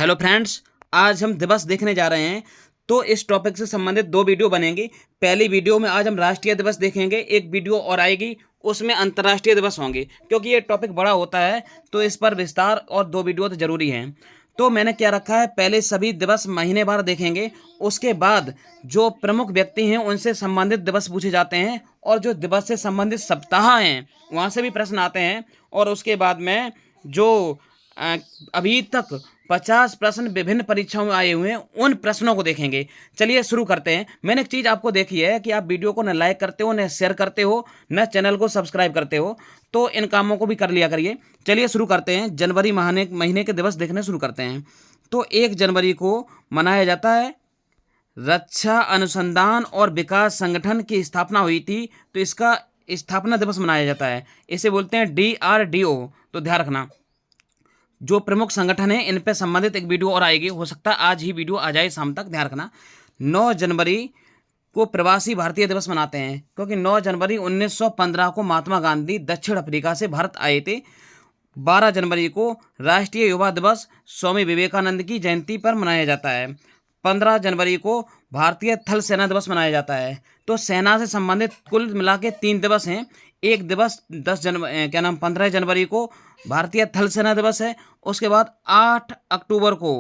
Hello friends, आज हम दिवस देखने जा रहे हैं। तो इस टॉपिक से संबंधित दो वीडियो बनेंगी। पहली वीडियो में आज हम राष्ट्रीय दिवस देखेंगे, एक वीडियो और आएगी उसमें अंतर्राष्ट्रीय दिवस होंगे। क्योंकि ये टॉपिक बड़ा होता है तो इस पर विस्तार और दो वीडियो तो जरूरी हैं। तो मैंने क्या रखा है, पहले सभी दिवस महीने भर देखेंगे, उसके बाद जो प्रमुख व्यक्ति हैं उनसे संबंधित दिवस पूछे जाते हैं और जो दिवस से संबंधित सप्ताह हैं वहाँ से भी प्रश्न आते हैं। और उसके बाद में जो अ, अभी तक 50 प्रश्न विभिन्न परीक्षाओं में आए हुए हैं उन प्रश्नों को देखेंगे। चलिए शुरू करते हैं। मैंने एक चीज़ आपको देखी है कि आप वीडियो को न लाइक करते हो, न शेयर करते हो, न चैनल को सब्सक्राइब करते हो, तो इन कामों को भी कर लिया करिए। चलिए शुरू करते हैं। जनवरी महीने के दिवस देखने शुरू करते हैं। तो 1 जनवरी को मनाया जाता है रक्षा अनुसंधान और विकास संगठन की स्थापना हुई थी, तो इसका स्थापना दिवस मनाया जाता है। इसे बोलते हैं DRDO। तो ध्यान रखना, जो प्रमुख संगठन है इन पे संबंधित एक वीडियो और आएगी, हो सकता है आज ही वीडियो आ जाए शाम तक, ध्यान रखना। 9 जनवरी को प्रवासी भारतीय दिवस मनाते हैं, क्योंकि 9 जनवरी 1915 को महात्मा गांधी दक्षिण अफ्रीका से भारत आए थे। 12 जनवरी को राष्ट्रीय युवा दिवस स्वामी विवेकानंद की जयंती पर मनाया जाता है। 15 जनवरी को भारतीय थल सेना दिवस मनाया जाता है। तो सेना से संबंधित कुल मिला के 3 दिवस हैं। एक दिवस 15 जनवरी को भारतीय थल सेना दिवस है। उसके बाद 8 अक्टूबर को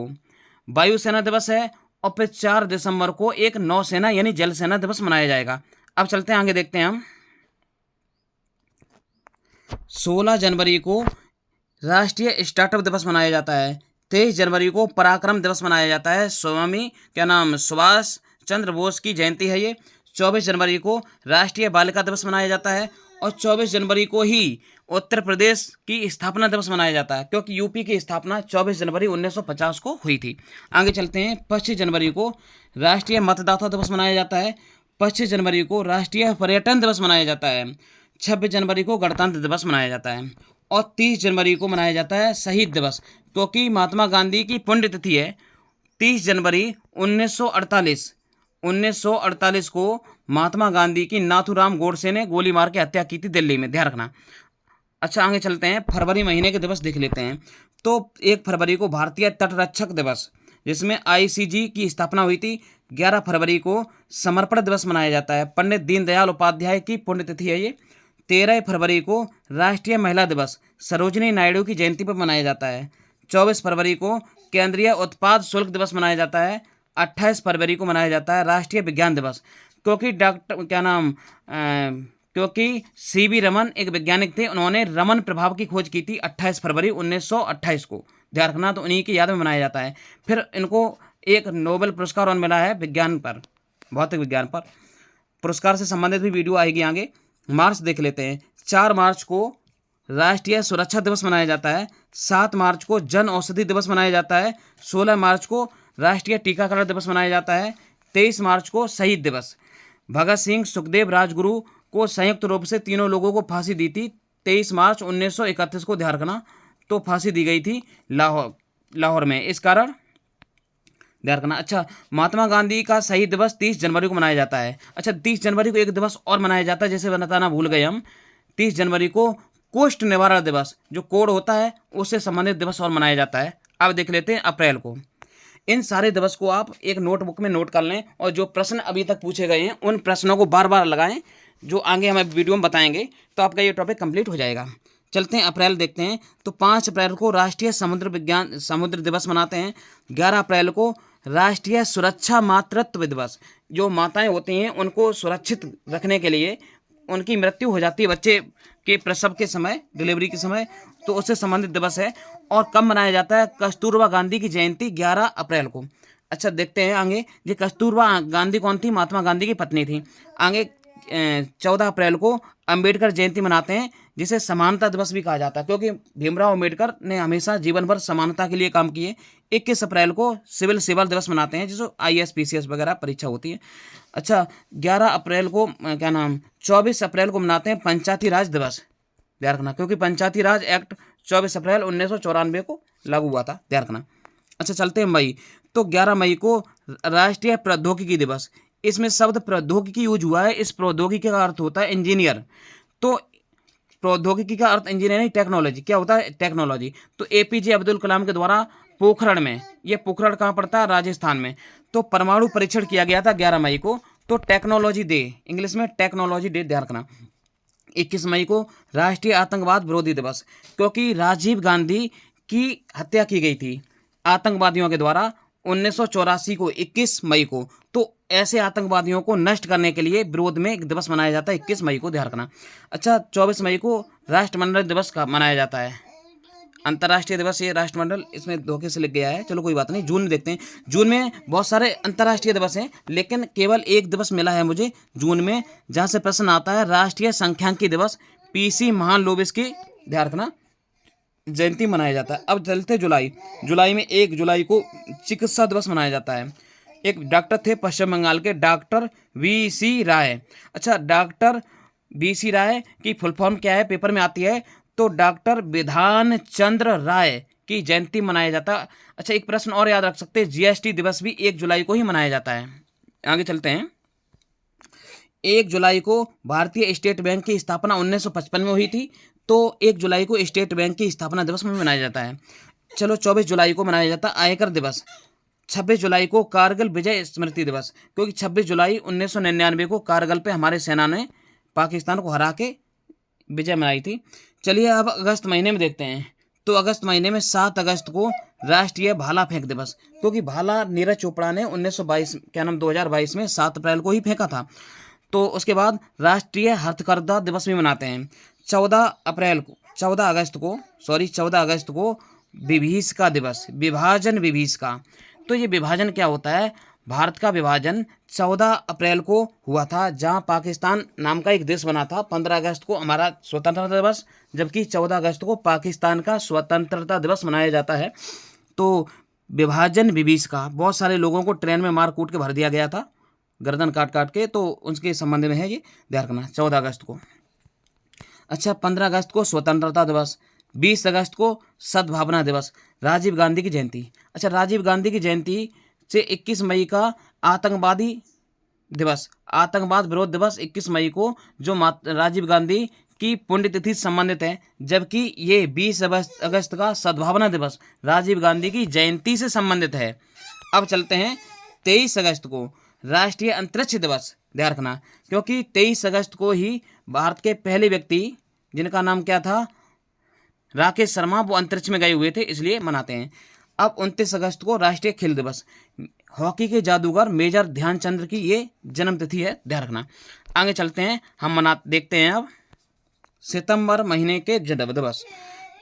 वायुसेना दिवस है। और फिर 4 दिसंबर को एक नौसेना यानी जल सेना दिवस मनाया जाएगा। अब चलते हैं आगे, देखते हैं हम। 16 जनवरी को राष्ट्रीय स्टार्टअप दिवस मनाया जाता है। 23 जनवरी को पराक्रम दिवस मनाया जाता है। सुभाष चंद्र बोस की जयंती है ये। 24 जनवरी को राष्ट्रीय बालिका दिवस मनाया जाता है। और 24 जनवरी को ही उत्तर प्रदेश की स्थापना दिवस मनाया जाता है, क्योंकि यूपी की स्थापना 24 जनवरी 1950 को हुई थी। आगे चलते हैं। 25 जनवरी को राष्ट्रीय मतदाता दिवस मनाया जाता है। 25 जनवरी को राष्ट्रीय पर्यटन दिवस मनाया जाता है। 26 जनवरी को गणतंत्र दिवस मनाया जाता है। और 30 जनवरी को मनाया जाता है शहीद दिवस, क्योंकि महात्मा गांधी की पुण्यतिथि है। 30 जनवरी 1948 को महात्मा गांधी की नाथूराम गोडसे ने गोली मार के हत्या की थी दिल्ली में, ध्यान रखना। अच्छा, आगे चलते हैं। फरवरी महीने के दिवस देख लेते हैं। तो 1 फरवरी को भारतीय तटरक्षक दिवस, जिसमें ICG की स्थापना हुई थी। 11 फरवरी को समर्पण दिवस मनाया जाता है। पंडित दीनदयाल उपाध्याय की पुण्यतिथि है ये। 13 फरवरी को राष्ट्रीय महिला दिवस सरोजिनी नायडू की जयंती पर मनाया जाता है। 24 फरवरी को केंद्रीय उत्पाद शुल्क दिवस मनाया जाता है। 28 फरवरी को मनाया जाता है राष्ट्रीय विज्ञान दिवस, क्योंकि क्योंकि CV रमन एक वैज्ञानिक थे, उन्होंने रमन प्रभाव की खोज की थी 28 फरवरी 1928 को, ध्यान रखना। तो उन्हीं की याद में मनाया जाता है। फिर इनको एक नोबेल पुरस्कार और मिला है विज्ञान पर, भौतिक विज्ञान पर। पुरस्कार से संबंधित भी वीडियो आएगी आगे। मार्च देख लेते हैं। 4 मार्च को राष्ट्रीय सुरक्षा दिवस मनाया जाता है। 7 मार्च को जन औषधि दिवस मनाया जाता है। 16 मार्च को राष्ट्रीय टीकाकरण दिवस मनाया जाता है। 23 मार्च को शहीद दिवस, भगत सिंह, सुखदेव, राजगुरु को संयुक्त रूप से तीनों लोगों को फांसी दी थी 23 मार्च 1931 को, ध्यान रखना। तो फांसी दी गई थी लाहौर में, इस कारण ध्यान रखना। अच्छा, महात्मा गांधी का शहीद दिवस 30 जनवरी को मनाया जाता है। अच्छा, 30 जनवरी को एक दिवस और मनाया जाता है, जैसे बताना भूल गए हम। 30 जनवरी को कुष्ठ निवारण दिवस, जो कोढ़ होता है उससे संबंधित दिवस और मनाया जाता है। अब देख लेते हैं अप्रैल को। इन सारे दिवस को आप एक नोटबुक में नोट कर लें और जो प्रश्न अभी तक पूछे गए हैं उन प्रश्नों को बार बार लगाएं, जो आगे हम वीडियो में बताएंगे, तो आपका ये टॉपिक कंप्लीट हो जाएगा। चलते हैं अप्रैल देखते हैं। तो 5 अप्रैल को राष्ट्रीय समुद्र दिवस मनाते हैं। 11 अप्रैल को राष्ट्रीय सुरक्षा मातृत्व दिवस, जो माताएं होती हैं उनको सुरक्षित रखने के लिए, उनकी मृत्यु हो जाती है बच्चे के प्रसव के समय, डिलीवरी के समय, तो उससे संबंधित दिवस है। और कब मनाया जाता है? कस्तूरबा गांधी की जयंती 11 अप्रैल को। अच्छा, देखते हैं आगे। ये कस्तूरबा गांधी कौन थी? महात्मा गांधी की पत्नी थी। आगे 14 अप्रैल को अंबेडकर जयंती मनाते हैं, जिसे समानता दिवस भी कहा जाता है, क्योंकि भीमराव अंबेडकर ने हमेशा जीवन भर समानता के लिए काम किए। 21 अप्रैल को सिविल सेवा दिवस मनाते हैं, जिसको IAS PCS वगैरह परीक्षा होती है। अच्छा, 11 अप्रैल को 24 अप्रैल को मनाते हैं पंचायती राज दिवस, ध्यान रखना, क्योंकि पंचायती राज एक्ट 24 अप्रैल 1994 को लागू हुआ था, ध्यान रखना। अच्छा, चलते हैं मई। तो 11 मई को राष्ट्रीय प्रौद्योगिकी दिवस, इसमें शब्द प्रौद्योगिकी यूज हुआ है। इस प्रौद्योगिकी का अर्थ होता है इंजीनियर। तो प्रौद्योगिकी का अर्थ इंजीनियरिंग, टेक्नोलॉजी क्या होता है? टेक्नोलॉजी। तो APJ अब्दुल कलाम के द्वारा पोखरण में। ये पोखरण कहाँ पड़ता है? राजस्थान में। तो परमाणु परीक्षण किया गया था 11 मई को। तो टेक्नोलॉजी डे, इंग्लिश में टेक्नोलॉजी डे, ध्यान रखना। 21 मई को राष्ट्रीय आतंकवाद विरोधी दिवस, क्योंकि राजीव गांधी की हत्या की गई थी आतंकवादियों के द्वारा 1984 को 21 मई को। तो ऐसे आतंकवादियों को नष्ट करने के लिए विरोध में एक दिवस मनाया जाता है 21 मई को, ध्यान रखना। अच्छा, 24 मई को राष्ट्रमंडल दिवस का मनाया जाता है, अंतर्राष्ट्रीय दिवस। ये राष्ट्रमंडल इसमें धोखे से लिख गया है, चलो कोई बात नहीं। जून में देखते हैं। जून में बहुत सारे अंतर्राष्ट्रीय दिवस हैं, लेकिन केवल एक दिवस मिला है मुझे जून में, जहाँ से प्रश्न आता है राष्ट्रीय सांख्यिकी दिवस, पीसी महालनोबिस की, ध्यान रखना, जयंती मनाया जाता है। अब चलते जुलाई। जुलाई में 1 जुलाई को चिकित्सा दिवस मनाया जाता है। एक डॉक्टर थे पश्चिम बंगाल के, डॉक्टर वी.सी. राय। अच्छा, डॉक्टर वी.सी. राय की फुल फॉर्म क्या है? पेपर में आती है। तो डॉक्टर विधान चंद्र राय की जयंती मनाया जाता है। अच्छा, एक प्रश्न और याद रख सकते हैं, जीएसटी दिवस भी 1 जुलाई को ही मनाया जाता है। आगे चलते हैं। 1 जुलाई को भारतीय स्टेट बैंक की स्थापना 1955 में हुई थी। तो 1 जुलाई को स्टेट बैंक की स्थापना दिवस में मनाया जाता है। चलो, 24 जुलाई को मनाया जाता है आयकर दिवस। 26 जुलाई को कारगिल विजय स्मृति दिवस, क्योंकि 26 जुलाई 1999 को कारगिल पे हमारे सेना ने पाकिस्तान को हरा के विजय मनाई थी। चलिए अब अगस्त महीने में देखते हैं। तो अगस्त महीने में 7 अगस्त को राष्ट्रीय भाला फेंक दिवस, क्योंकि भाला नीरज चोपड़ा ने 2022 में 7 अप्रैल को ही फेंका था। तो उसके बाद राष्ट्रीय हथकरघा दिवस भी मनाते हैं 14 अगस्त को विभीषिका दिवस, विभाजन विभीषिका। तो ये विभाजन क्या होता है? भारत का विभाजन 14 अप्रैल को हुआ था, जहां पाकिस्तान नाम का एक देश बना था। 15 अगस्त को हमारा स्वतंत्रता दिवस, जबकि 14 अगस्त को पाकिस्तान का स्वतंत्रता दिवस मनाया जाता है। तो विभाजन विभीषिका, बहुत सारे लोगों को ट्रेन में मार कूट के भर दिया गया था, गर्दन काट काट के। तो उसके संबंध में है ये, ध्यान रखना, 14 अगस्त को। अच्छा, 15 अगस्त को स्वतंत्रता दिवस, 20 अगस्त को सद्भावना दिवस, राजीव गांधी की जयंती। अच्छा, राजीव गांधी की जयंती से 21 मई का आतंकवादी दिवस, आतंकवाद विरोध दिवस 21 मई को, जो राजीव गांधी की पुण्यतिथि से संबंधित है। जबकि ये 20 अगस्त का सद्भावना दिवस राजीव गांधी की जयंती से संबंधित है। अब चलते हैं 23 अगस्त को राष्ट्रीय अंतरिक्ष दिवस, ध्यान रखना, क्योंकि 23 अगस्त को ही भारत के पहले व्यक्ति, जिनका नाम क्या था, राकेश शर्मा, वो अंतरिक्ष में गए हुए थे, इसलिए मनाते हैं। अब 29 अगस्त को राष्ट्रीय खेल दिवस, हॉकी के जादूगर मेजर ध्यानचंद की ये जन्म तिथि है, ध्यान रखना। आगे चलते हैं, हम देखते हैं अब सितंबर महीने के दिवस।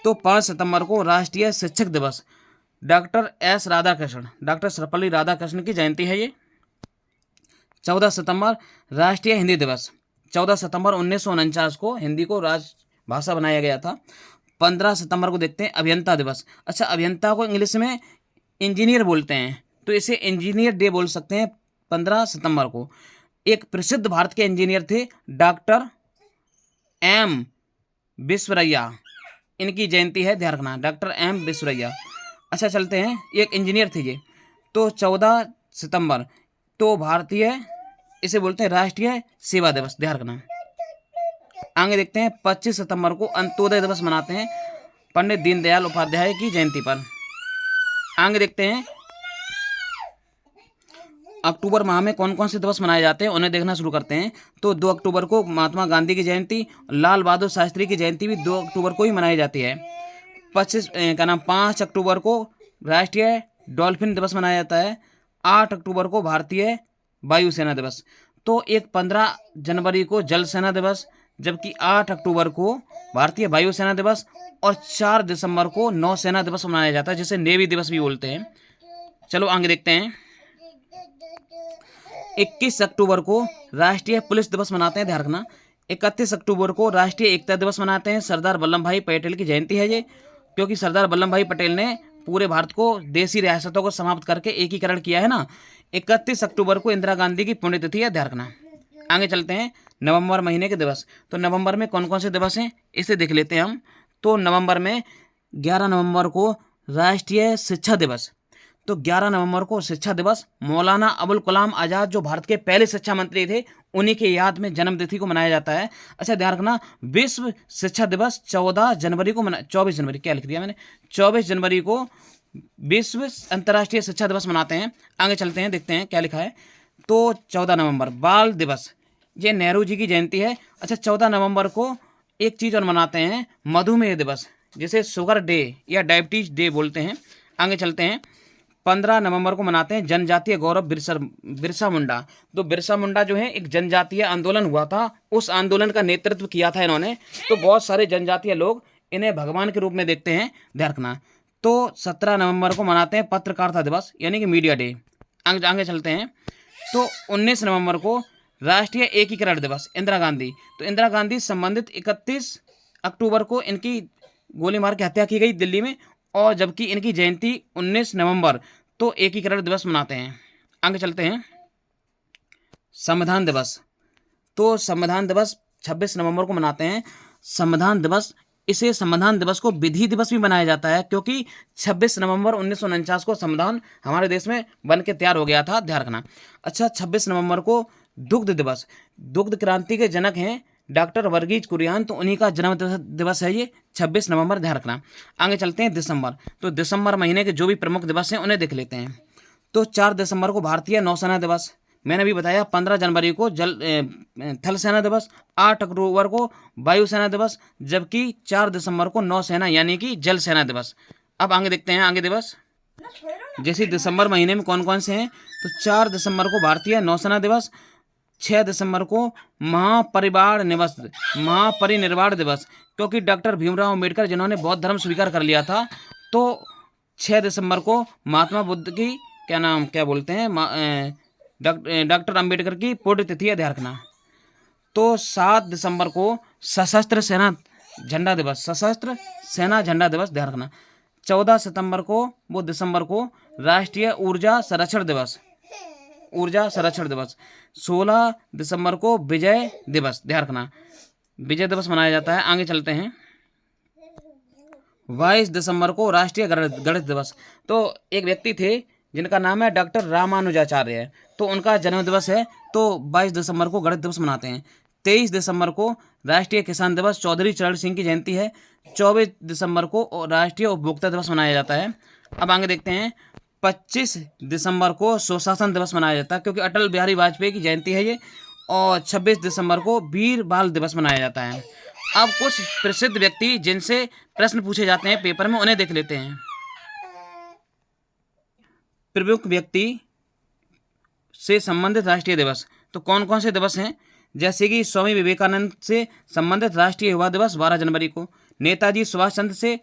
तो 5 सितंबर को राष्ट्रीय शिक्षक दिवस, डॉक्टर सर्वपल्ली राधाकृष्णन की जयंती है ये। 14 सितंबर राष्ट्रीय हिंदी दिवस, 14 सितंबर 1949 को हिंदी को राजभाषा बनाया गया था। 15 सितंबर को देखते हैं अभियंता दिवस। अच्छा, अभियंता को इंग्लिश में इंजीनियर बोलते हैं, तो इसे इंजीनियर डे बोल सकते हैं 15 सितंबर को। एक प्रसिद्ध भारत के इंजीनियर थे डॉक्टर एम विश्वेश्वरैया, इनकी जयंती है, ध्यान रखना, डॉक्टर एम विश्वेश्वरैया। अच्छा, चलते हैं, एक इंजीनियर थे ये। तो 14 सितंबर तो भारतीय, इसे बोलते हैं राष्ट्रीय सेवा दिवस, ध्यान रखना। आगे देखते हैं 25 सितंबर को अंत्योदय दिवस मनाते हैं पंडित दीनदयाल उपाध्याय की जयंती पर। आगे देखते हैं अक्टूबर माह में कौन कौन से दिवस मनाए जाते हैं, उन्हें देखना शुरू करते हैं। तो 2 अक्टूबर को महात्मा गांधी की जयंती, लाल बहादुर शास्त्री की जयंती भी 2 अक्टूबर को ही मनाई जाती है। 5 अक्टूबर को राष्ट्रीय डॉल्फिन दिवस मनाया जाता है। 8 अक्टूबर को भारतीय वायुसेना दिवस। तो एक 15 जनवरी को जल सेना दिवस, जबकि 8 अक्टूबर को भारतीय वायुसेना दिवस, और 4 दिसंबर को नौसेना दिवस मनाया जाता है, जिसे नेवी दिवस भी बोलते हैं। चलो आगे देखते हैं। 21 अक्टूबर को राष्ट्रीय पुलिस दिवस मनाते हैं, ध्यान रखना। 31 अक्टूबर को राष्ट्रीय एकता दिवस मनाते हैं, सरदार वल्लभ भाई पटेल की जयंती है ये, क्योंकि सरदार वल्लभ भाई पटेल ने पूरे भारत को देशी रियासतों को समाप्त करके एकीकरण किया है ना। 31 अक्टूबर को इंदिरा गांधी की पुण्यतिथि है, ध्यान रखना। आगे चलते हैं नवंबर महीने के दिवस। तो नवंबर में कौन कौन से दिवस हैं, इसे देख लेते हैं हम। तो नवंबर में 11 नवंबर को राष्ट्रीय शिक्षा दिवस। तो 11 नवंबर को शिक्षा दिवस, मौलाना अबुल कलाम आज़ाद जो भारत के पहले शिक्षा मंत्री थे, उन्हीं के याद में जन्मतिथि को मनाया जाता है। अच्छा, ध्यान रखना, विश्व शिक्षा दिवस 24 जनवरी को 24 जनवरी, क्या लिख दिया मैंने, 24 जनवरी को विश्व अंतर्राष्ट्रीय शिक्षा दिवस मनाते हैं। आगे चलते हैं, देखते हैं क्या लिखा है। तो 14 नवंबर बाल दिवस, ये नेहरू जी की जयंती है। अच्छा, 14 नवंबर को एक चीज़ और मनाते हैं, मधुमेह दिवस, जिसे शुगर डे या डायबिटीज डे बोलते हैं। आगे चलते हैं, 15 नवंबर को मनाते हैं जनजातीय गौरव बिरसा मुंडा। तो बिरसा मुंडा जो है, एक जनजातीय आंदोलन हुआ था, उस आंदोलन का नेतृत्व किया था इन्होंने। तो बहुत सारे जनजातीय लोग इन्हें भगवान के रूप में देखते हैं, ध्यान रखना। तो 17 नवंबर को मनाते हैं पत्रकारिता दिवस, यानी कि मीडिया डे। आगे आगे चलते हैं, तो 19 नवंबर को राष्ट्रीय एकीकरण दिवस, इंदिरा गांधी। तो इंदिरा गांधी संबंधित 31 अक्टूबर को इनकी गोली मार के हत्या की गई दिल्ली में, और जबकि इनकी जयंती 19 नवंबर, तो एकीकरण दिवस मनाते हैं। आगे चलते हैं, संविधान दिवस। तो संविधान दिवस 26 नवंबर को मनाते हैं। संविधान दिवस, इसे संविधान दिवस को विधि दिवस भी मनाया जाता है, क्योंकि 26 नवंबर 1949 को संविधान हमारे देश में बन के तैयार हो गया था, ध्यान रखना। अच्छा, 26 नवंबर को दुग्ध दिवस, दुग्ध क्रांति के जनक हैं डॉक्टर वर्गीज कुरियन, तो उन्हीं का जन्म दिवस है ये 26 नवंबर, ध्यान रखना। आगे चलते हैं, दिसंबर। तो दिसंबर महीने के जो भी प्रमुख दिवस हैं उन्हें देख लेते हैं। तो 4 दिसंबर को भारतीय नौसेना दिवस, मैंने अभी बताया। 15 जनवरी को थल सेना दिवस, 8 अक्टूबर को वायुसेना दिवस, जबकि 4 दिसंबर को नौसेना यानी कि जल सेना दिवस। अब आगे देखते हैं, आगे दिवस जैसे दिसंबर महीने में कौन कौन से हैं। तो 4 दिसंबर को भारतीय नौसेना दिवस, 6 दिसंबर को महापरिनिर्वाण दिवस, क्योंकि डॉक्टर भीमराव अम्बेडकर जिन्होंने बौद्ध धर्म स्वीकार कर लिया था, तो 6 दिसंबर को महात्मा बुद्ध की क्या बोलते हैं, डॉक्टर अम्बेडकर की पुण्यतिथि है, ध्यान रखना। तो 7 दिसंबर को सशस्त्र सेना झंडा दिवस, सशस्त्र सेना झंडा दिवस, ध्यान रखना। 14 सितंबर को दिसंबर को राष्ट्रीय ऊर्जा संरक्षण दिवस, ऊर्जा संरक्षण दिवस। 16 दिसंबर को विजय दिवस, ध्यान रखना, विजय दिवस मनाया जाता है। आगे चलते हैं, 22 दिसंबर को राष्ट्रीय गणित दिवस। तो एक व्यक्ति थे जिनका नाम है डॉक्टर रामानुजाचार्य, तो उनका जन्म दिवस है, तो 22 दिसंबर को गणित दिवस मनाते हैं। 23 दिसंबर को राष्ट्रीय किसान दिवस, चौधरी चरण सिंह की जयंती है। 24 दिसंबर को राष्ट्रीय उपभोक्ता दिवस मनाया जाता है। अब आगे देखते हैं, 25 दिसंबर को सुशासन दिवस मनाया जाता है, क्योंकि अटल बिहारी वाजपेयी की जयंती है ये। और 26 दिसंबर को वीर बाल दिवस मनाया जाता है। अब कुछ प्रसिद्ध व्यक्ति जिनसे प्रश्न पूछे जाते हैं पेपर में, उन्हें देख लेते हैं। प्रमुख व्यक्ति से संबंधित राष्ट्रीय दिवस, तो कौन कौन से दिवस हैं, जैसे कि स्वामी विवेकानंद से संबंधित राष्ट्रीय युवा दिवस 12 जनवरी को, नेताजी सुभाष चंद्र से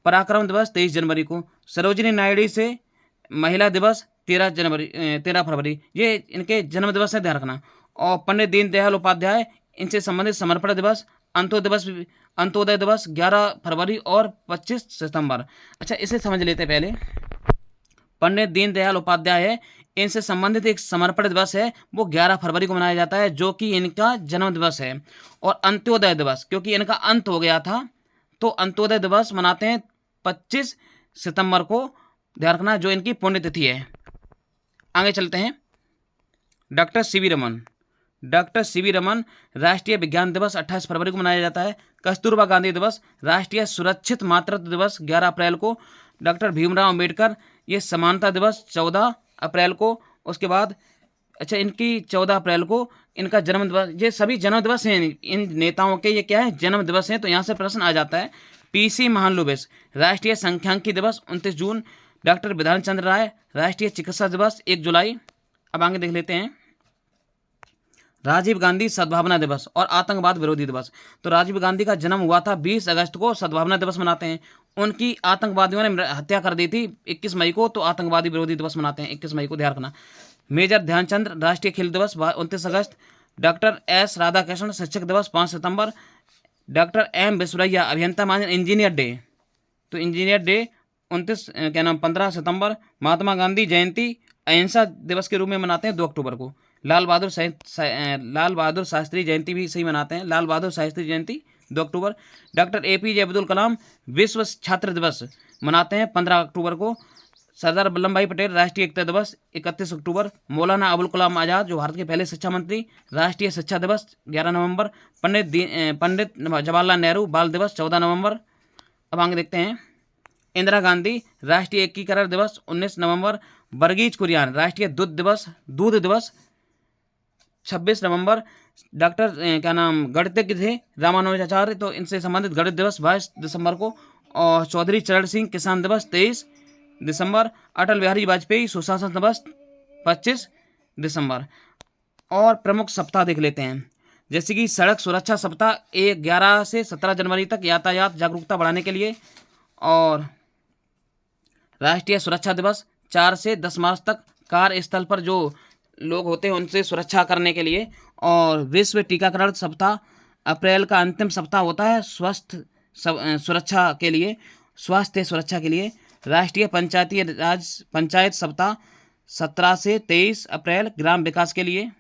पराक्रम दिवस 23 जनवरी को, सरोजिनी नायडू से महिला दिवस 13 फरवरी, ये इनके जन्म दिवस है, ध्यान रखना। और पंडित दीनदयाल उपाध्याय, इनसे संबंधित समर्पण दिवस, अंत्योदय दिवस 11 फरवरी और 25 सितंबर। अच्छा, इसे समझ लेते पहले। पंडित दीनदयाल उपाध्याय है, इनसे संबंधित एक समर्पण दिवस है, वो 11 फरवरी को मनाया जाता है, जो कि इनका जन्म दिवस है। और अंत्योदय दिवस, क्योंकि इनका अंत हो गया था, तो अंत्योदय दिवस मनाते हैं 25 सितंबर को, ध्यान रखना, जो इनकी पुण्यतिथि है। आगे चलते हैं, doctor CV Raman. Doctor CV Raman राष्ट्रीय विज्ञान दिवस 28 फरवरी को मनाया जाता है। कस्तूरबा गांधी दिवस, राष्ट्रीय सुरक्षित मातृत्व दिवस 11 अप्रैल को। डॉक्टर भीमराव अम्बेडकर, ये समानता दिवस 14 अप्रैल को। उसके बाद अच्छा, इनकी 14 अप्रैल को इनका जन्म दिवस, ये सभी जन्म दिवस हैं इन नेताओं के, ये क्या है, जन्म दिवस हैं। तो यहाँ से प्रश्न आ जाता है। पीसी महालनोबिस, राष्ट्रीय सांख्यिकी दिवस 29 जून। डॉक्टर विधान चंद्र राय, राष्ट्रीय चिकित्सा दिवस 1 जुलाई। अब आगे देख लेते हैं, राजीव गांधी सद्भावना दिवस और आतंकवाद विरोधी दिवस। तो राजीव गांधी का जन्म हुआ था 20 अगस्त को, सद्भावना दिवस मनाते हैं। उनकी आतंकवादियों ने हत्या कर दी थी 21 मई को, तो आतंकवादी विरोधी दिवस मनाते हैं 21 मई को, ध्यान रखना। मेजर ध्यानचंद राष्ट्रीय खेल दिवस 29 अगस्त। डॉक्टर एस राधाकृष्णन शिक्षक दिवस 5 सितंबर। डॉक्टर एम विश्वरैया अभियंता महाजन इंजीनियर डे, तो इंजीनियर डे 15 सितंबर। महात्मा गांधी जयंती अहिंसा दिवस के रूप में मनाते हैं 2 अक्टूबर को। लाल बहादुर शास्त्री जयंती भी सही मनाते हैं, लाल बहादुर शास्त्री जयंती 2 अक्टूबर। डॉक्टर एपीजे अब्दुल कलाम विश्व छात्र दिवस मनाते हैं 15 अक्टूबर को। सरदार वल्लभ भाई पटेल राष्ट्रीय एकता दिवस 31 अक्टूबर। मौलाना अबुल कलाम आज़ाद, जो भारत के पहले शिक्षा मंत्री, राष्ट्रीय शिक्षा दिवस 11 नवंबर। पंडित जवाहरलाल नेहरू बाल दिवस 14 नवंबर। अब आगे देखते हैं, इंदिरा गांधी राष्ट्रीय एकीकरण दिवस 19 नवंबर। वर्गीज कुरियन राष्ट्रीय दूध दिवस 26 नवंबर। डॉक्टर क्या नाम गणितज्ञ थे रामानुजाचार्य, तो इनसे संबंधित गणित दिवस 22 दिसंबर को। और चौधरी चरण सिंह किसान दिवस 23 दिसंबर। अटल बिहारी वाजपेयी सुशासन दिवस 25 दिसंबर। और प्रमुख सप्ताह देख लेते हैं, जैसे कि सड़क सुरक्षा सप्ताह 11 से 17 जनवरी तक यातायात जागरूकता बढ़ाने के लिए। और राष्ट्रीय सुरक्षा दिवस 4 से 10 मार्च तक कार्यस्थल पर जो लोग होते हैं उनसे सुरक्षा करने के लिए। और विश्व टीकाकरण सप्ताह अप्रैल का अंतिम सप्ताह होता है सुरक्षा के लिए। राष्ट्रीय पंचायत सप्ताह 17 से 23 अप्रैल ग्राम विकास के लिए।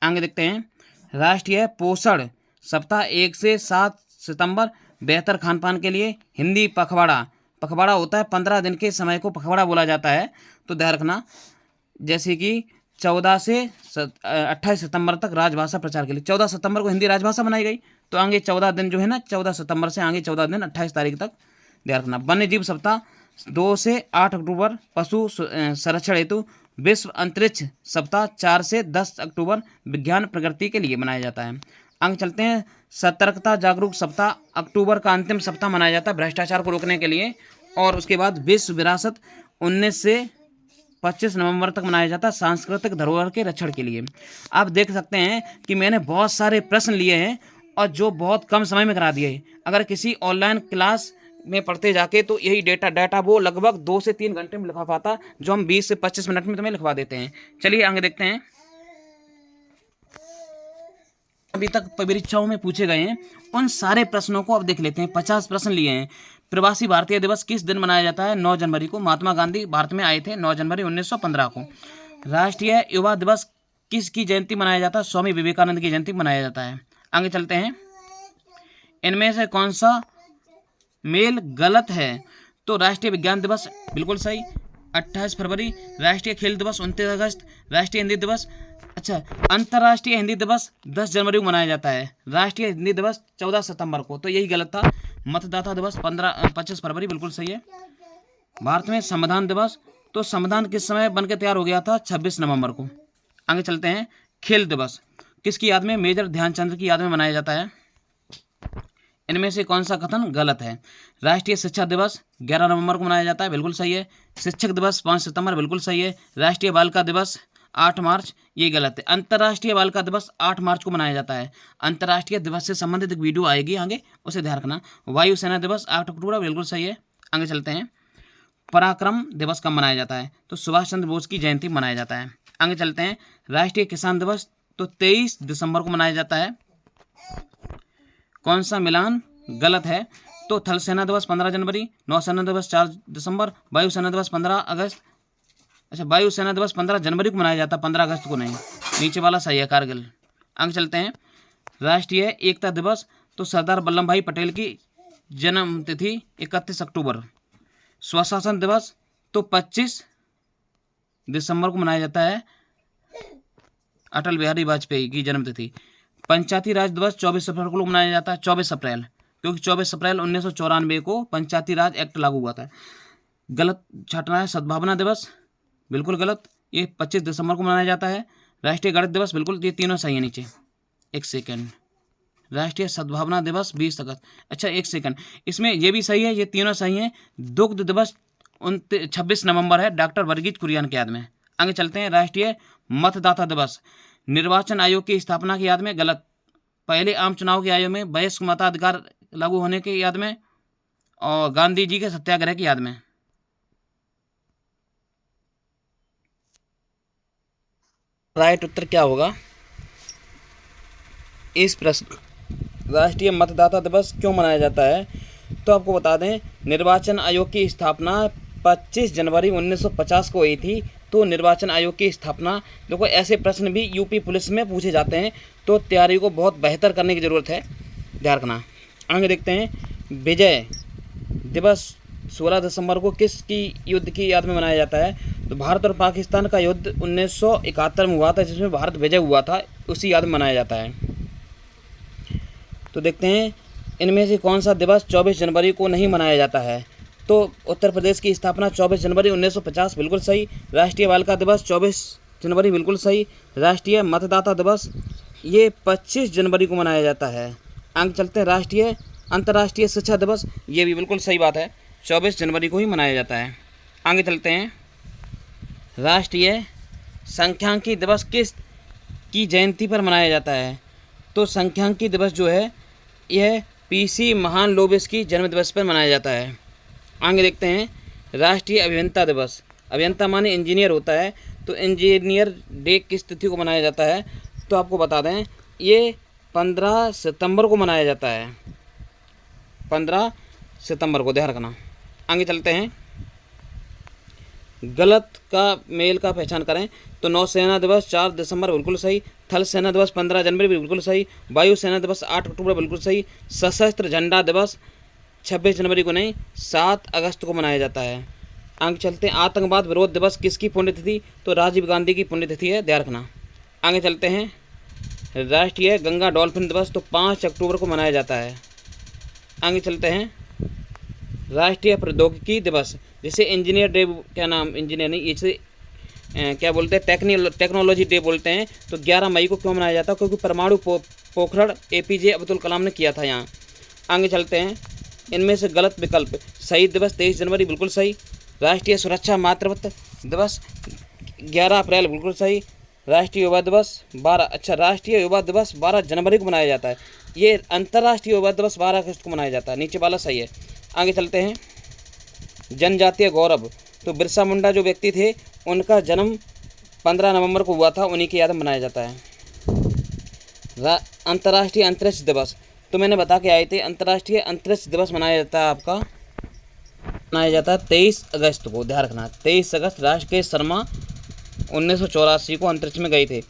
आगे देखते हैं, राष्ट्रीय पोषण सप्ताह 1 से 7 सितंबर बेहतर खान पान के लिए। हिंदी पखवाड़ा होता है, 15 दिन के समय को पखवाड़ा बोला जाता है, तो ध्यान रखना। जैसे कि 14 से 28 सितंबर तक राजभाषा प्रचार के लिए। 14 सितंबर को हिंदी राजभाषा बनाई गई, तो आगे 14 दिन जो है ना, 14 सितंबर से आगे 14 दिन 28 तारीख तक ध्यान रखना। वन्य जीव सप्ताह 2 से 8 अक्टूबर पशु संरक्षण हेतु। विश्व अंतरिक्ष सप्ताह 4 से 10 अक्टूबर विज्ञान प्रगति के लिए मनाया जाता है। आगे चलते हैं, सतर्कता जागरूक सप्ताह अक्टूबर का अंतिम सप्ताह मनाया जाता है भ्रष्टाचार को रोकने के लिए। और उसके बाद विश्व विरासत 19 से 25 नवंबर तक मनाया जाता है सांस्कृतिक धरोहर के रक्षण के लिए। आप देख सकते हैं कि मैंने बहुत सारे प्रश्न लिए हैं और जो बहुत कम समय में करा दिए। अगर किसी ऑनलाइन क्लास में पढ़ते जाके तो यही डाटा वो लगभग 2 से 3 घंटे में लिखवा पाता, जो हम 20 से 25 मिनट में तुम्हें लिखवा देते हैं। चलिए आगे देखते हैं, अभी तक परीक्षाओं में पूछे गए हैं उन सारे प्रश्नों को अब देख लेते हैं। 50 प्रश्न लिए हैं। प्रवासी भारतीय दिवस किस दिन मनाया जाता है? 9 जनवरी को। महात्मा गांधी भारत में आए थे 9 जनवरी 1915 को। राष्ट्रीय युवा दिवस किसकी जयंती मनाया जाता है? स्वामी विवेकानंद की जयंती मनाया जाता है। आगे चलते हैं, इनमें से कौन सा मेल गलत है? तो राष्ट्रीय विज्ञान दिवस बिल्कुल सही 28 फरवरी। राष्ट्रीय खेल दिवस 29 अगस्त। राष्ट्रीय हिंदी दिवस, अच्छा, अंतर्राष्ट्रीय हिंदी दिवस 10 जनवरी को मनाया जाता है। राष्ट्रीय हिंदी दिवस 14 सितंबर को, तो यही गलत था। मतदाता दिवस 25 फरवरी बिल्कुल सही है। भारत में संविधान दिवस, तो संविधान किस समय बनकर तैयार हो गया था? 26 नवंबर को। आगे चलते हैं, खेल दिवस किसकी याद में? मेजर ध्यानचंद की याद में मनाया जाता है। इनमें से कौन सा कथन गलत है? राष्ट्रीय शिक्षा दिवस 11 नवंबर को मनाया जाता है, बिल्कुल सही है। शिक्षक दिवस 5 सितंबर, बिल्कुल सही है। राष्ट्रीय बालिका दिवस 8 मार्च, ये गलत है। अंतर्राष्ट्रीय बालिका दिवस 8 मार्च को मनाया जाता है। अंतर्राष्ट्रीय दिवस से संबंधित एक वीडियो आएगी आगे, उसे ध्यान रखना। वायुसेना दिवस 8 अक्टूबर, बिल्कुल सही है। आगे चलते हैं, पराक्रम दिवस कब मनाया जाता है? तो सुभाष चंद्र बोस की जयंती मनाया जाता है। आगे चलते हैं, राष्ट्रीय किसान दिवस तो 23 दिसंबर को मनाया जाता है। कौन सा मिलान गलत है? तो थल सेना दिवस 15 जनवरी, नौसेना दिवस 4 दिसंबर, वायुसेना दिवस 15 अगस्त। अच्छा, वायुसेना दिवस 15 जनवरी को मनाया जाता है, 15 अगस्त को नहीं। नीचे वाला सही है, कारगिल। आगे चलते हैं, राष्ट्रीय एकता दिवस तो सरदार वल्लभ भाई पटेल की जन्म तिथि 31 अक्टूबर। स्वशासन दिवस तो 25 दिसंबर को मनाया जाता है, अटल बिहारी वाजपेयी की जन्मतिथि। पंचायती राज दिवस 24 अप्रैल को मनाया जाता है, 24 अप्रैल, क्योंकि 24 अप्रैल 1994 को पंचायती राज एक्ट लागू हुआ था। गलत छाटना है। सद्भावना दिवस बिल्कुल गलत, ये 25 दिसंबर को मनाया जाता है। राष्ट्रीय गणित दिवस बिल्कुल, ये तीनों सही है। नीचे एक सेकंड, राष्ट्रीय सद्भावना दिवस 20 अगस्त, अच्छा एक सेकंड, इसमें ये भी सही है, ये तीनों सही हैं। दुग्ध दिवस 26 नवंबर है, डॉक्टर वर्गीज कुरियन की याद में। आगे चलते हैं, राष्ट्रीय मतदाता दिवस निर्वाचन आयोग की स्थापना की याद में, गलत। पहले आम चुनाव के आयोग में, वयस्क मताधिकार लागू होने की याद में, और गांधी जी के सत्याग्रह की याद में। राइट उत्तर क्या होगा इस प्रश्न? राष्ट्रीय मतदाता दिवस क्यों मनाया जाता है? तो आपको बता दें, निर्वाचन आयोग की स्थापना 25 जनवरी 1950 को हुई थी। तो निर्वाचन आयोग की स्थापना, देखो ऐसे प्रश्न भी यूपी पुलिस में पूछे जाते हैं, तो तैयारी को बहुत बेहतर करने की ज़रूरत है, ध्यान रखना। आगे देखते हैं, विजय दिवस 16 दिसंबर को किसकी युद्ध की याद में मनाया जाता है? तो भारत और पाकिस्तान का युद्ध 1971 में हुआ था, जिसमें भारत विजय हुआ था, उसी याद में मनाया जाता है। तो देखते हैं, इनमें से कौन सा दिवस 24 जनवरी को नहीं मनाया जाता है? तो उत्तर प्रदेश की स्थापना 24 जनवरी 1950, बिल्कुल सही। राष्ट्रीय बालिका दिवस 24 जनवरी, बिल्कुल सही। राष्ट्रीय मतदाता दिवस ये 25 जनवरी को मनाया जाता है। आगे चलते हैं, राष्ट्रीय अंतर्राष्ट्रीय शिक्षा दिवस, ये भी बिल्कुल सही बात है, 24 जनवरी को ही मनाया जाता है। आगे चलते हैं, राष्ट्रीय सांख्यिकी दिवस किस की जयंती पर मनाया जाता है? तो सांख्यिकी दिवस जो है यह पीसी महालनोबिस की जन्म दिवस पर मनाया जाता है। आगे देखते हैं, राष्ट्रीय अभियंता दिवस, अभियंता माने इंजीनियर होता है, तो इंजीनियर डे किस तिथि को मनाया जाता है? तो आपको बता दें ये 15 सितंबर को मनाया जाता है, 15 सितंबर को, ध्यान रखना। आगे चलते हैं, गलत का मेल का पहचान करें। तो नौसेना दिवस 4 दिसंबर, बिल्कुल सही। थल सेना दिवस 15 जनवरी, बिल्कुल सही। वायु सेना दिवस 8 अक्टूबर, बिल्कुल सही। सशस्त्र झंडा दिवस 26 जनवरी को नहीं, 7 अगस्त को मनाया जाता है। आगे चलते हैं, आतंकवाद विरोध दिवस किसकी पुण्यतिथि? तो राजीव गांधी की पुण्यतिथि है, ध्यान रखना। आगे चलते हैं, राष्ट्रीय गंगा डॉल्फिन दिवस तो 5 अक्टूबर को मनाया जाता है। आगे चलते हैं, राष्ट्रीय प्रौद्योगिकी दिवस, जिसे इंजीनियर डे, क्या नाम, इंजीनियर नहीं, इसे क्या बोलते हैं, टेक्नोलॉजी डे बोलते हैं। तो 11 मई को क्यों मनाया जाता है? क्योंकि परमाणु पोखरण APJ अब्दुल कलाम ने किया था यहाँ। आगे चलते हैं, इनमें से गलत विकल्प, शहीद दिवस 23 जनवरी, बिल्कुल सही। राष्ट्रीय सुरक्षा मातृत्व दिवस 11 अप्रैल, बिल्कुल सही। राष्ट्रीय युवा दिवस 12, राष्ट्रीय युवा दिवस 12 जनवरी को मनाया जाता है। ये अंतर्राष्ट्रीय युवा दिवस 12 अगस्त को मनाया जाता है, नीचे वाला सही है। आगे चलते हैं, जनजातीय गौरव, तो बिरसा मुंडा जो व्यक्ति थे उनका जन्म 15 नवंबर को हुआ था, उन्हीं की याद में मनाया जाता है। अंतर्राष्ट्रीय अंतरिक्ष दिवस, तो मैंने बता के आए थे, अंतर्राष्ट्रीय अंतरिक्ष दिवस मनाया जाता है 23 अगस्त को, ध्यान रखना। 23 अगस्त राष्ट्रकेश शर्मा 1984 को अंतरिक्ष में गए थे।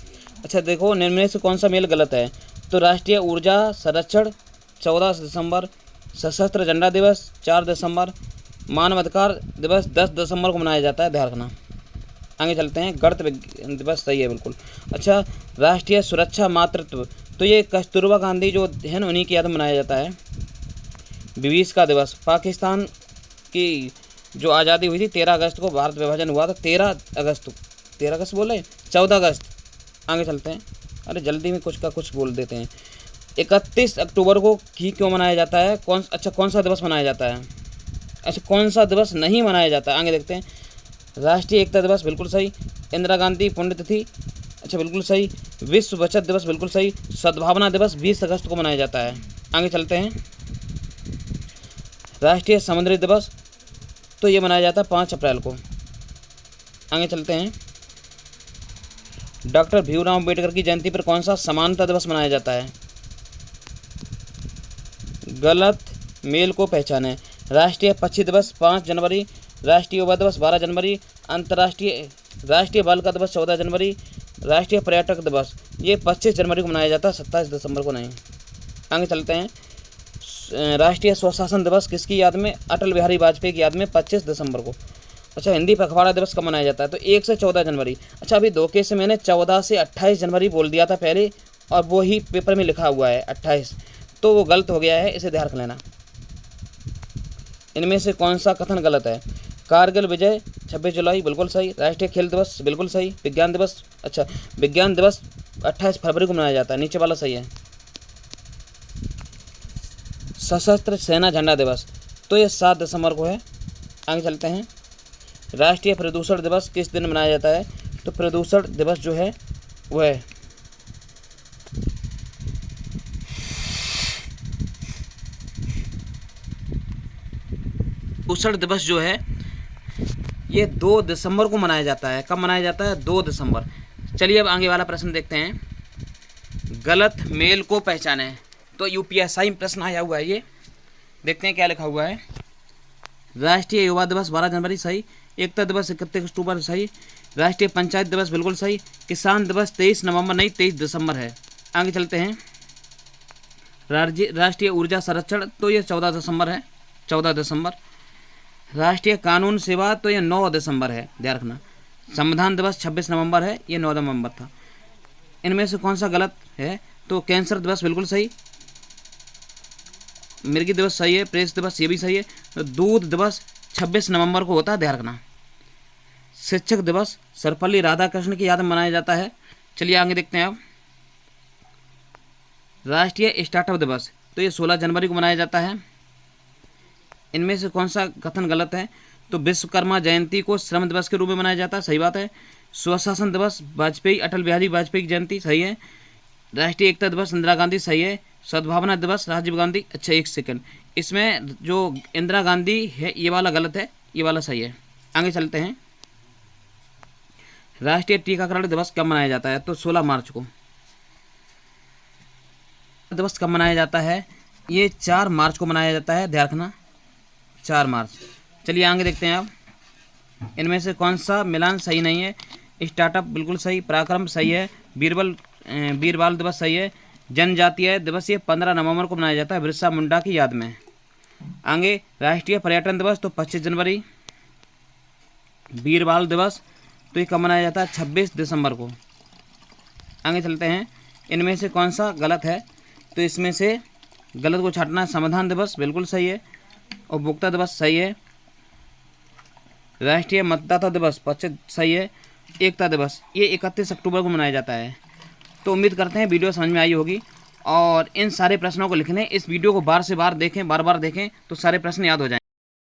अच्छा देखो, निम्न में से कौन सा मेल गलत है? तो राष्ट्रीय ऊर्जा संरक्षण 14 दिसंबर, सशस्त्र झंडा दिवस 4 दिसंबर, मानवाधिकार दिवस 10 दिसंबर को मनाया जाता है, ध्यान रखना। आगे चलते हैं, गणतंत्र दिवस सही है, बिल्कुल। अच्छा, राष्ट्रीय सुरक्षा मातृत्व, तो ये कस्तूरबा गांधी जो है ना, उन्हीं की याद में मनाया जाता है। विविधता दिवस, पाकिस्तान की जो आज़ादी हुई थी 13 अगस्त को, भारत विभाजन हुआ था 13 अगस्त बोले, 14 अगस्त। आगे चलते हैं, अरे जल्दी में कुछ का कुछ बोल देते हैं। 31 अक्टूबर को ही क्यों मनाया जाता है? कौन सा दिवस मनाया जाता है? अच्छा, कौन सा दिवस नहीं मनाया जाता है? आगे देखते हैं, राष्ट्रीय एकता दिवस, बिल्कुल सही। इंदिरा गांधी पुण्यतिथि, अच्छा बिल्कुल सही। विश्व बचत दिवस, बिल्कुल सही। सद्भावना दिवस 20 अगस्त को मनाया जाता है। आगे चलते हैं, राष्ट्रीय समुद्री दिवस, तो ये मनाया जाता है 5 अप्रैल को। आगे चलते हैं, डॉक्टर भीमराव अम्बेडकर की जयंती पर कौन सा समानता दिवस मनाया जाता है? गलत मेल को पहचानें। राष्ट्रीय पक्षी दिवस 5 जनवरी, राष्ट्रीय युवा दिवस 12 जनवरी, राष्ट्रीय बालिका दिवस 14 जनवरी, राष्ट्रीय पर्यटक दिवस ये 25 जनवरी को मनाया जाता है, 27 दिसंबर को नहीं। आगे चलते हैं, राष्ट्रीय स्वशासन दिवस किसकी याद में? अटल बिहारी वाजपेयी की याद में 25 दिसंबर को। अच्छा, हिंदी पखवाड़ा दिवस कब मनाया जाता है? तो 1 से 14 जनवरी। अच्छा, अभी धोखे से मैंने 14 से 28 जनवरी बोल दिया था पहले, और वो ही पेपर में लिखा हुआ है 28, तो वो गलत हो गया है, इसे ध्यान रख लेना। इनमें से कौन सा कथन गलत है? कारगिल विजय 26 जुलाई, बिल्कुल सही। राष्ट्रीय खेल दिवस, बिल्कुल सही। विज्ञान दिवस, अच्छा विज्ञान दिवस 28 फरवरी को मनाया जाता है, नीचे वाला सही है। सशस्त्र सेना झंडा दिवस, तो ये 7 दिसंबर को है। आगे चलते हैं, राष्ट्रीय प्रदूषण दिवस किस दिन मनाया जाता है? तो प्रदूषण दिवस जो है वह है प्रदूषण दिवस जो है ये 2 दिसंबर को मनाया जाता है। कब मनाया जाता है? 2 दिसंबर। चलिए अब आगे वाला प्रश्न देखते हैं, गलत मेल को पहचानें। तो UPSI प्रश्न आया हुआ है, ये देखते हैं क्या लिखा हुआ है। राष्ट्रीय युवा दिवस 12 जनवरी सही, एकता दिवस 31 अक्टूबर सही, राष्ट्रीय पंचायत दिवस बिल्कुल सही, किसान दिवस 23 नवंबर नहीं 23 दिसंबर है। आगे चलते हैं, राष्ट्रीय ऊर्जा संरक्षण, तो ये 14 दिसंबर है, 14 दिसंबर। राष्ट्रीय कानून सेवा, तो ये 9 दिसंबर है, ध्यान रखना। संविधान दिवस 26 नवंबर है, ये 9 नवंबर था। इनमें से कौन सा गलत है? तो कैंसर दिवस बिल्कुल सही, मिर्गी दिवस सही है, प्रेस दिवस ये भी सही है। तो दूध दिवस 26 नवंबर को होता है, ध्यान रखना। शिक्षक दिवस सर्वपल्ली राधाकृष्ण की याद में मनाया जाता है। चलिए आगे देखते हैं अब। राष्ट्रीय स्टार्टअप दिवस, तो ये 16 जनवरी को मनाया जाता है। इनमें से कौन सा कथन गलत है? तो विश्वकर्मा जयंती को श्रम दिवस के रूप में मनाया जाता है, सही बात है। स्वशासन दिवस वाजपेयी, अटल बिहारी वाजपेयी की जयंती, सही है। राष्ट्रीय एकता दिवस इंदिरा गांधी, सही है। सद्भावना दिवस राजीव गांधी, अच्छा एक सेकंड, इसमें जो इंदिरा गांधी है ये वाला गलत है, ये वाला सही है। आगे चलते हैं। राष्ट्रीय टीकाकरण दिवस कब मनाया जाता है? तो 16 मार्च को। दिवस कब मनाया जाता है? ये 4 मार्च को मनाया जाता है, ध्यान रखना, 4 मार्च। चलिए आगे देखते हैं अब। इनमें से कौन सा मिलान सही नहीं है? स्टार्टअप बिल्कुल सही, पराक्रम सही है, वीरबाल दिवस सही है। जनजातीय दिवस ये 15 नवंबर को मनाया जाता है बिरसा मुंडा की याद में। आगे राष्ट्रीय पर्यटन दिवस तो 25 जनवरी। वीरबाल दिवस तो ये कब मनाया जाता है? 26 दिसंबर को। आगे चलते हैं। इनमें से कौन सा गलत है? तो इसमें से गलत को छांटना है। संविधान दिवस बिल्कुल सही है। उपभोक्ता दिवस सही है। राष्ट्रीय मतदाता दिवस 25 सही है। एकता दिवस ये 31 अक्टूबर को मनाया जाता है। तो उम्मीद करते हैं वीडियो समझ में आई होगी, और इन सारे प्रश्नों को लिखने, इस वीडियो को बार से बार देखें, बार बार देखें, तो सारे प्रश्न याद हो जाएं।